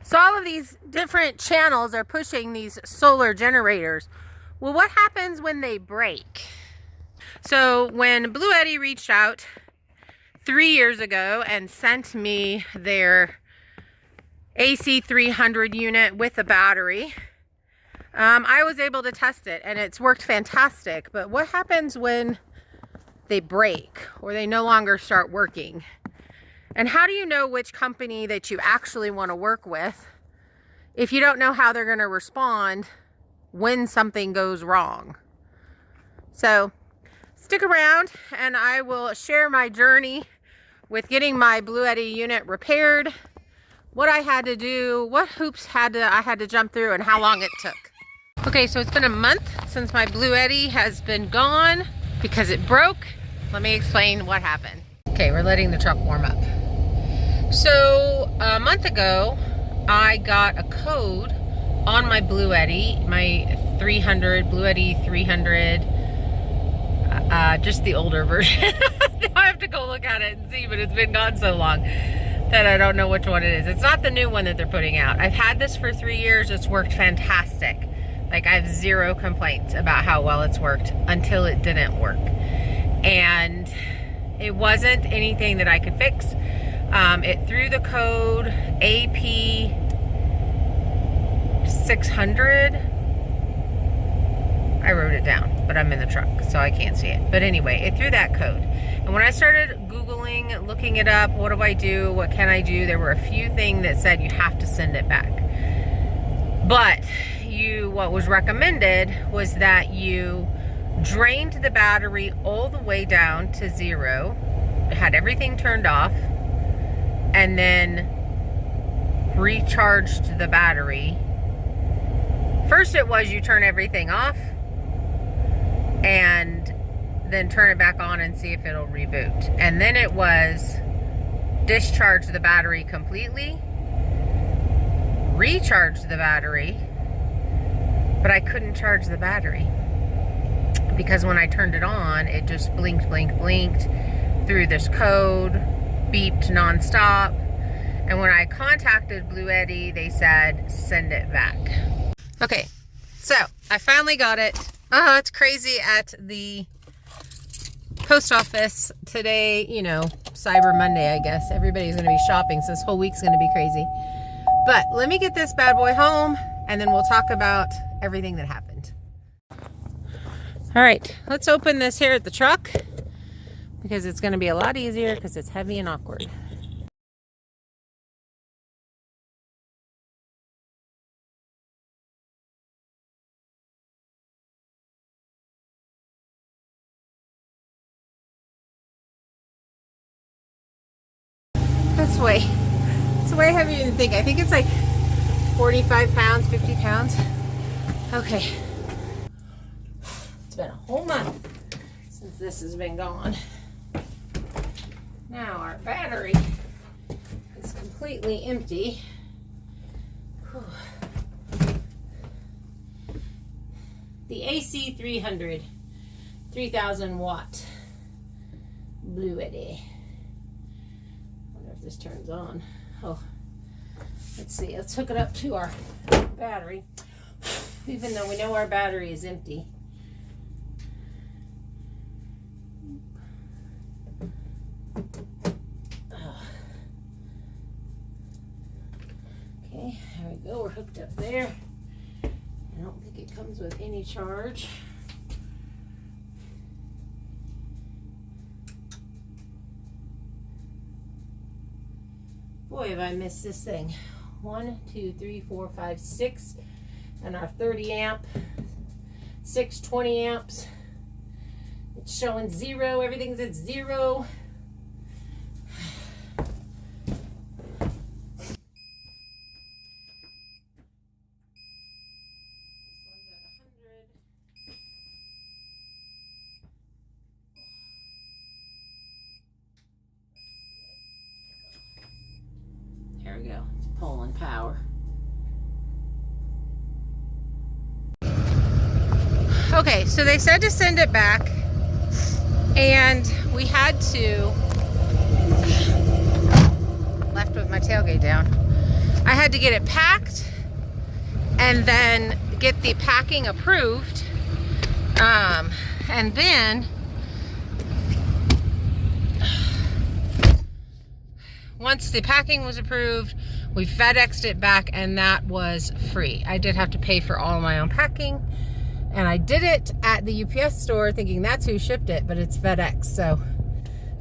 So all of these different channels are pushing these solar generators. Well, what happens when they break? So when Bluetti reached out 3 years ago and sent me their AC 300 unit with a battery, I was able to test it and it's worked fantastic. But what happens when they break or they no longer start working? And how do you know which company that you actually want to work with if you don't know how they're going to respond when something goes wrong? So stick around and I will share my journey with getting my Bluetti unit repaired, what I had to do, what hoops I had to jump through, and how long it took. Okay, so it's been a month since my Bluetti has been gone because it broke. Let me explain what happened. Okay, we're letting the truck warm up. So a month ago, I got a code on my Bluetti, my Bluetti 300, just the older version. I have to go look at it and see, but it's been gone so long that I don't know which one it is. It's not the new one that they're putting out. I've had this for 3 years. It's worked fantastic. Like, I have zero complaints about how well it's worked until it didn't work. And it wasn't anything that I could fix. It threw the code AP 600. I wrote it down, but I'm in the truck, so I can't see it. But anyway, it threw that code. And when I started Googling, looking it up, what do I do? What can I do? There were a few things that said you have to send it back. But what was recommended was that you drained the battery all the way down to 0, had everything turned off, and then recharged the battery. First it was you turn everything off and then turn it back on and see if it'll reboot. And then it was discharge the battery completely, recharge the battery, but I couldn't charge the battery because when I turned it on, it just blinked, through this code, beeped nonstop. And when I contacted Bluetti, they said, send it back. Okay, so I finally got it. Oh, it's crazy at the post office today, you know, Cyber Monday, I guess. Everybody's gonna be shopping, so this whole week's gonna be crazy. But let me get this bad boy home and then we'll talk about everything that happened. All right, let's open this here at the truck because it's gonna be a lot easier because it's heavy and awkward. It's way heavier than you think. I think it's like 45 pounds, 50 pounds. Okay. It's been a whole month since this has been gone. Now our battery is completely empty. Whew. The AC 300, 3000 watt Bluetti. This turns on. Oh, let's see. Let's hook it up to our battery, even though we know our battery is empty. Okay, there we go. We're hooked up there. I don't think it comes with any charge. Boy, have I missed this thing. 1, 2, 3, 4, 5, 6, and our 30 amp, 6 20 amps. It's showing 0. Everything's at 0. There we go. It's pulling power. Okay, so they said to send it back, and we had to, left with my tailgate down. I had to get it packed and then get the packing approved. And then once the packing was approved, we FedExed it back, and that was free. I did have to pay for all my own packing, and I did it at the UPS store thinking that's who shipped it, but it's FedEx. So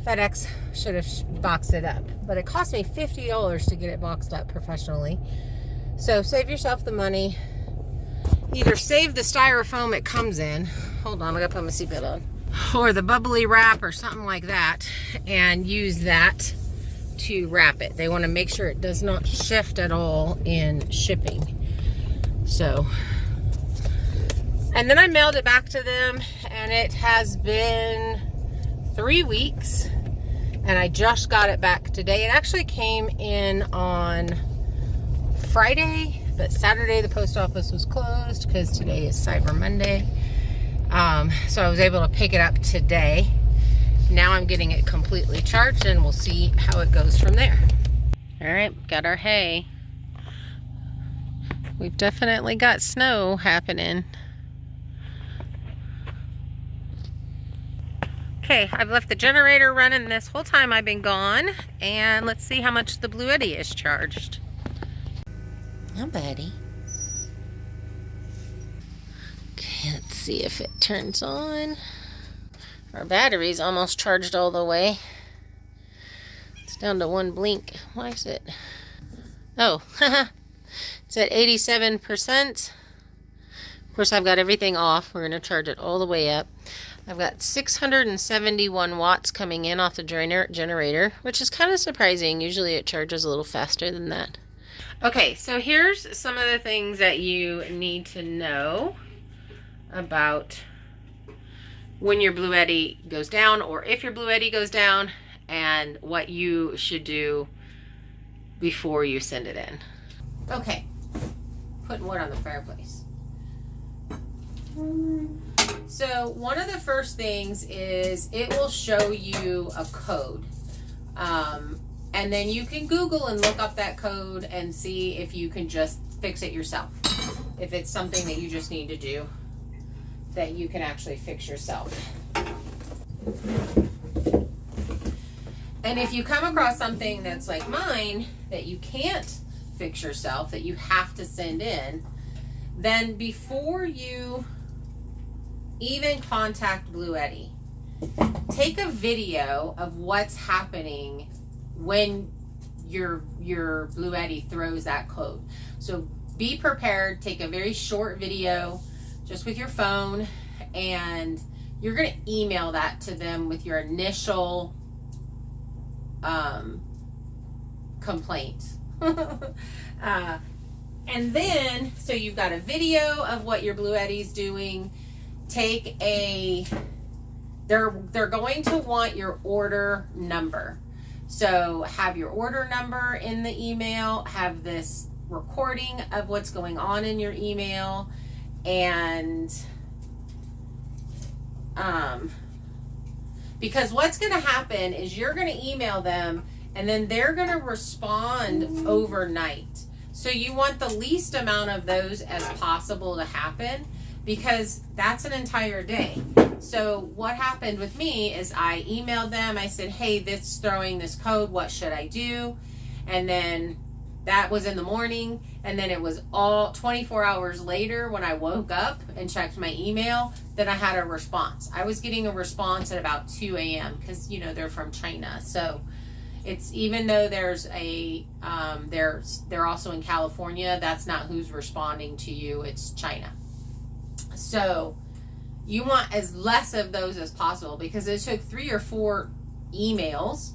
FedEx should have boxed it up, but it cost me $50 to get it boxed up professionally. So save yourself the money. Either save the styrofoam it comes in. Hold on, I gotta put my seatbelt on. Or the bubbly wrap or something like that, and use that to wrap it. They want to make sure it does not shift at all in shipping. So, and then I mailed it back to them, and it has been 3 weeks, and I just got it back today. It actually came in on Friday, but Saturday the post office was closed because today is Cyber Monday. So I was able to pick it up today. Now I'm getting it completely charged, and we'll see how it goes from there. All right, got our hay. We've definitely got snow happening. Okay, I've left the generator running this whole time I've been gone, and let's see how much the Bluetti is charged. Oh, buddy. Okay, let's see if it turns on. Our battery's almost charged all the way. It's down to one blink. Why is it? Oh, it's at 87%. Of course, I've got everything off. We're going to charge it all the way up. I've got 671 watts coming in off the generator, which is kind of surprising. Usually it charges a little faster than that. Okay, so here's some of the things that you need to know about when your Bluetti goes down, or if your Bluetti goes down, and what you should do before you send it in. Okay, putting wood on the fireplace. So one of the first things is it will show you a code. And then you can Google and look up that code and see if you can just fix it yourself. If it's something that you just need to do, that you can actually fix yourself. And if you come across something that's like mine, that you can't fix yourself, that you have to send in, then before you even contact Bluetti, take a video of what's happening when your Bluetti throws that code. So be prepared, take a very short video just with your phone, and you're going to email that to them with your initial complaint. And then, so you've got a video of what your Bluetti's doing. Take a, they're going to want your order number. So have your order number in the email, have this recording of what's going on in your email, and because what's going to happen is you're going to email them, and then they're going to respond overnight. So you want the least amount of those as possible to happen, because that's an entire day. So what happened with me is I emailed them. I said, hey, this is throwing this code. What should I do? And then that was in the morning. And then it was all 24 hours later when I woke up and checked my email that I had a response. I was getting a response at about 2 a.m. because, you know, they're from China. So it's, even though there's a, they're also in California, that's not who's responding to you. It's China. So you want as less of those as possible, because it took 3 or 4 emails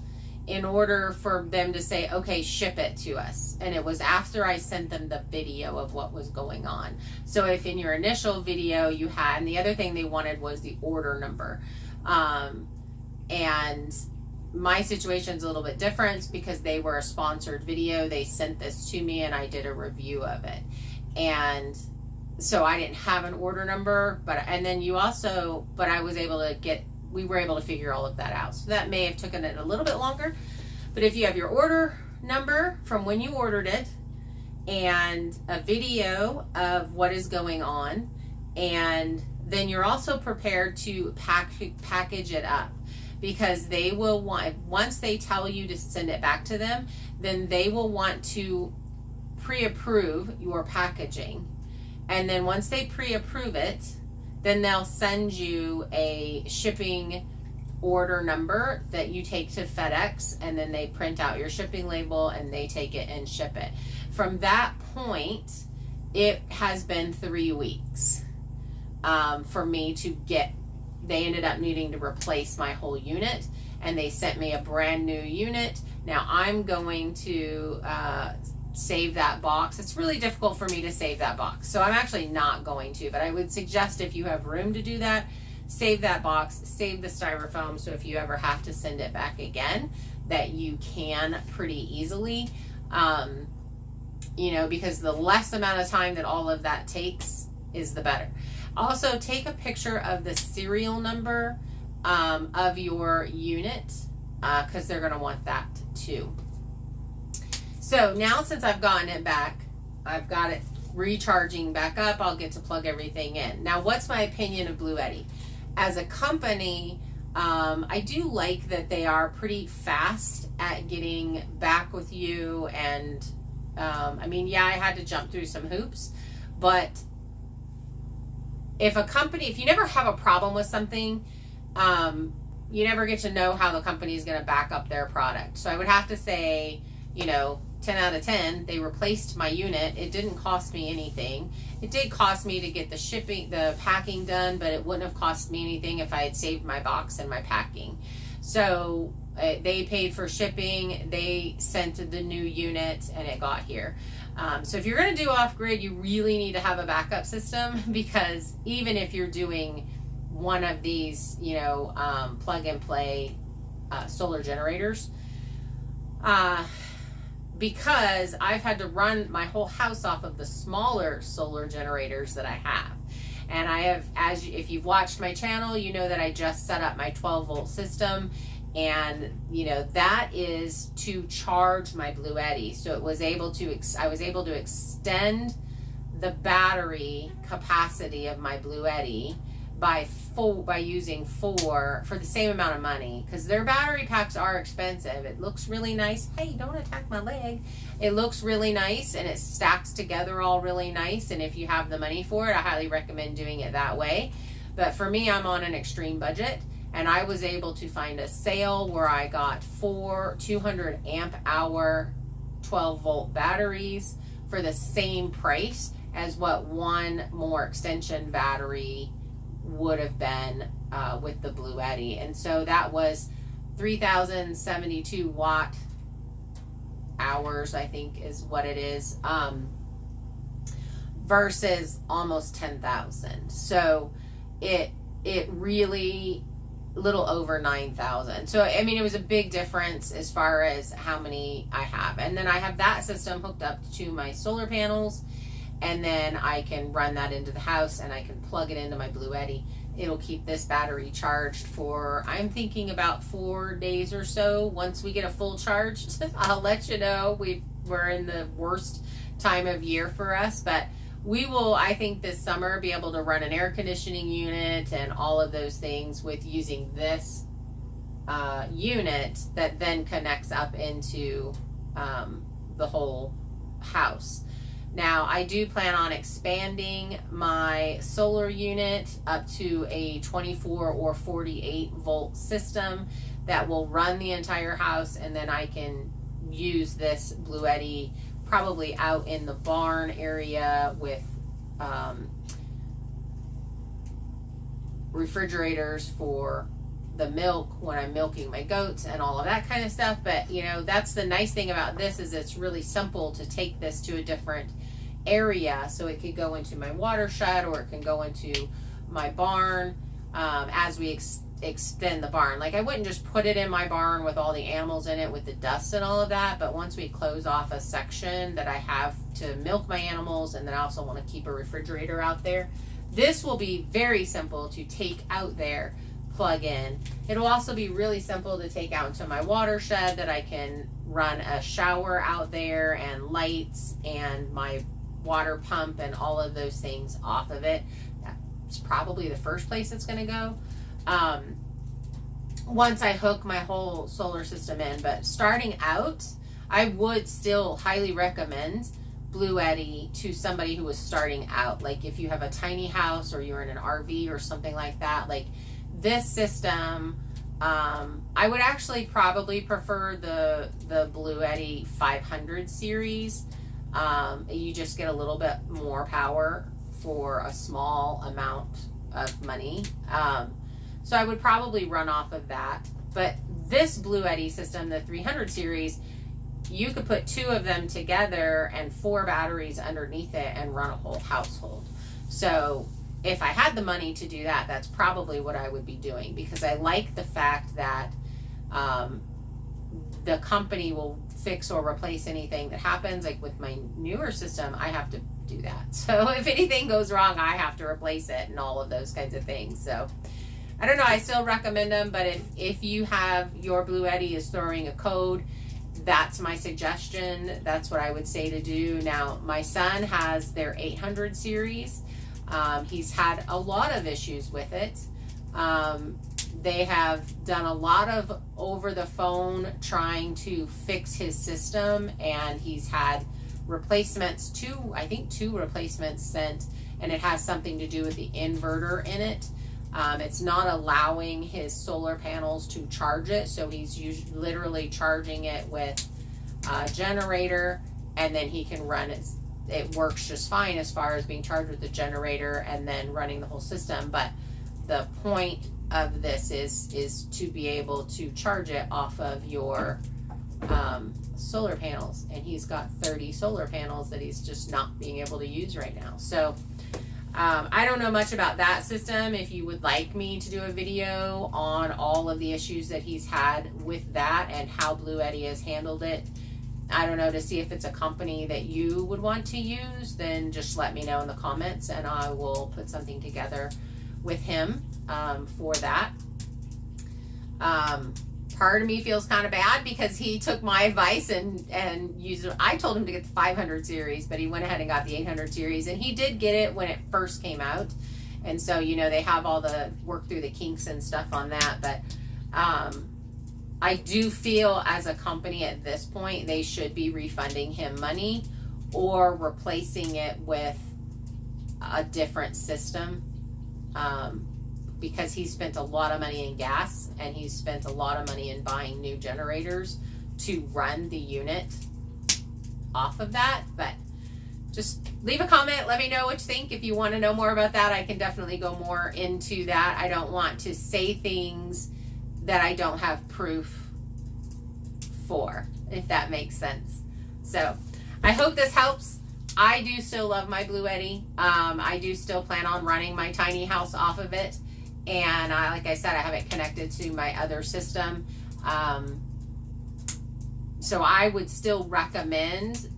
in order for them to say, okay, ship it to us. And it was after I sent them the video of what was going on. So if in your initial video you had, and the other thing they wanted was the order number. And my situation's a little bit different because they were a sponsored video. They sent this to me and I did a review of it. And so I didn't have an order number, and then you also, but I was able to get, we were able to figure all of that out. So that may have taken it a little bit longer, but if you have your order number from when you ordered it, and a video of what is going on. And then you're also prepared to package it up, because they will want, once they tell you to send it back to them, then they will want to pre-approve your packaging. And then once they pre-approve it, then they'll send you a shipping order number that you take to FedEx, and then they print out your shipping label and they take it and ship it. From that point, it has been 3 weeks for me to get, they ended up needing to replace my whole unit, and they sent me a brand new unit. Now I'm going to save that box. It's really difficult for me to save that box, so I'm actually not going to, but I would suggest if you have room to do that, save that box, save the styrofoam, so if you ever have to send it back again, that you can pretty easily, you know, because the less amount of time that all of that takes is the better. Also, take a picture of the serial number of your unit, because they're going to want that too. So now, since I've gotten it back, I've got it recharging back up, I'll get to plug everything in. Now, what's my opinion of Bluetti? As a company, I do like that they are pretty fast at getting back with you. And I mean, yeah, I had to jump through some hoops, but if a company, if you never have a problem with something, you never get to know how the company is going to back up their product. So I would have to say, you know, 10 out of 10, they replaced my unit. It didn't cost me anything. It did cost me to get the shipping, the packing done, but it wouldn't have cost me anything if I had saved my box and my packing. So they paid for shipping, they sent the new unit, and it got here. So if you're going to do off-grid, you really need to have a backup system, because even if you're doing one of these, you know, plug-and-play solar generators, because I've had to run my whole house off of the smaller solar generators that I have. And I have, if you've watched my channel, you know that I just set up my 12-volt system, and you know that is to charge my Bluetti. So it was able to, I was able to extend the battery capacity of my Bluetti by using four for the same amount of money, because their battery packs are expensive. It looks really nice. Hey, don't attack my leg. It looks really nice, and it stacks together all really nice, and if you have the money for it, I highly recommend doing it that way. But for me, I'm on an extreme budget, and I was able to find a sale where I got 4 200 amp hour 12-volt batteries for the same price as what one more extension battery would have been with the Bluetti. And so that was 3,072 watt hours, I think is what it is, versus almost 10,000. So it really little over 9,000. So I mean, it was a big difference as far as how many I have. And then I have that system hooked up to my solar panels, and then I can run that into the house, and I can plug it into my Bluetti. It'll keep this battery charged for, I'm thinking, about 4 days or so. Once we get a full charge, I'll let you know. We're in the worst time of year for us, but we will, I think this summer, be able to run an air conditioning unit and all of those things with using this unit that then connects up into the whole house. Now, I do plan on expanding my solar unit up to a 24 or 48 volt system that will run the entire house, and then I can use this Bluetti probably out in the barn area with refrigerators for the milk when I'm milking my goats and all of that kind of stuff. But you know, that's the nice thing about this, is it's really simple to take this to a different area. So it could go into my water shed, or it can go into my barn as we extend the barn. Like, I wouldn't just put it in my barn with all the animals in it with the dust and all of that, but once we close off a section that I have to milk my animals, and then I also want to keep a refrigerator out there, this will be very simple to take out there, plug in. It'll also be really simple to take out into my watershed, that I can run a shower out there and lights and my water pump and all of those things off of it. That's probably the first place it's going to go. Once I hook my whole solar system in. But starting out, I would still highly recommend Bluetti to somebody who is starting out. Like if you have a tiny house or you're in an RV or something like that, like this system, I would actually probably prefer the Bluetti 500 series. You just get a little bit more power for a small amount of money. So I would probably run off of that. But this Bluetti system, the 300 series, you could put 2 of them together and 4 batteries underneath it and run a whole household. So if I had the money to do that, that's probably what I would be doing, because I like the fact that the company will fix or replace anything that happens. Like with my newer system, I have to do that. So if anything goes wrong, I have to replace it and all of those kinds of things. So I don't know, I still recommend them, but if you have your Bluetti is throwing a code, that's my suggestion. That's what I would say to do. Now, my son has their 800 series. He's had a lot of issues with it. They have done a lot of over the phone trying to fix his system, and he's had replacements, I think two replacements sent, and it has something to do with the inverter in it. It's not allowing his solar panels to charge it, so he's literally charging it with a generator, and then he can run it. It works just fine as far as being charged with the generator and then running the whole system. But the point of this is to be able to charge it off of your solar panels, and he's got 30 solar panels that he's just not being able to use right now. So I don't know much about that system. If you would like me to do a video on all of the issues that he's had with that and how Bluetti has handled it, I don't know, to see if it's a company that you would want to use, then just let me know in the comments and I will put something together with him for that. Part of me feels kind of bad because he took my advice and used it. I told him to get the 500 series, but he went ahead and got the 800 series, and he did get it when it first came out. And so, you know, they have all the work through the kinks and stuff on that. But I do feel as a company at this point, they should be refunding him money or replacing it with a different system. Because he spent a lot of money in gas and he's spent a lot of money in buying new generators to run the unit off of that. But just leave a comment, let me know what you think. If you want to know more about that, I can definitely go more into that. I don't want to say things that I don't have proof for, if that makes sense. So I hope this helps. I do still love my Bluetti. I do still plan on running my tiny house off of it. And like I said, I have it connected to my other system. So I would still recommend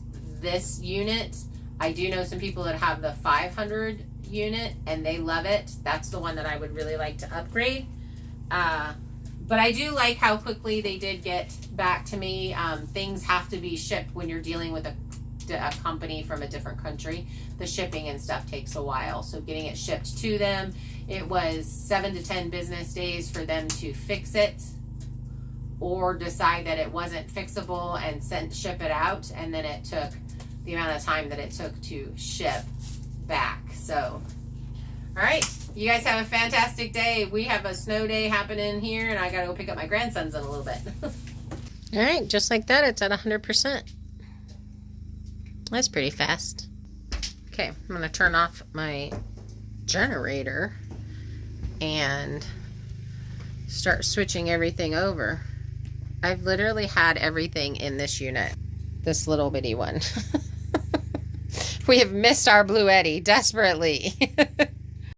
this unit. I do know some people that have the 500 unit and they love it. That's the one that I would really like to upgrade. But I do like how quickly they did get back to me. Things have to be shipped when you're dealing with a company from a different country. The shipping and stuff takes a while. So getting it shipped to them, it was 7 to 10 business days for them to fix it or decide that it wasn't fixable and ship it out. And then it took the amount of time that it took to ship back. So, all right. You guys have a fantastic day. We have a snow day happening here and I got to go pick up my grandsons in a little bit. All right. Just like that, it's at 100%. That's pretty fast. Okay. I'm going to turn off my generator and start switching everything over. I've literally had everything in this unit, this little bitty one. We have missed our Bluetti desperately.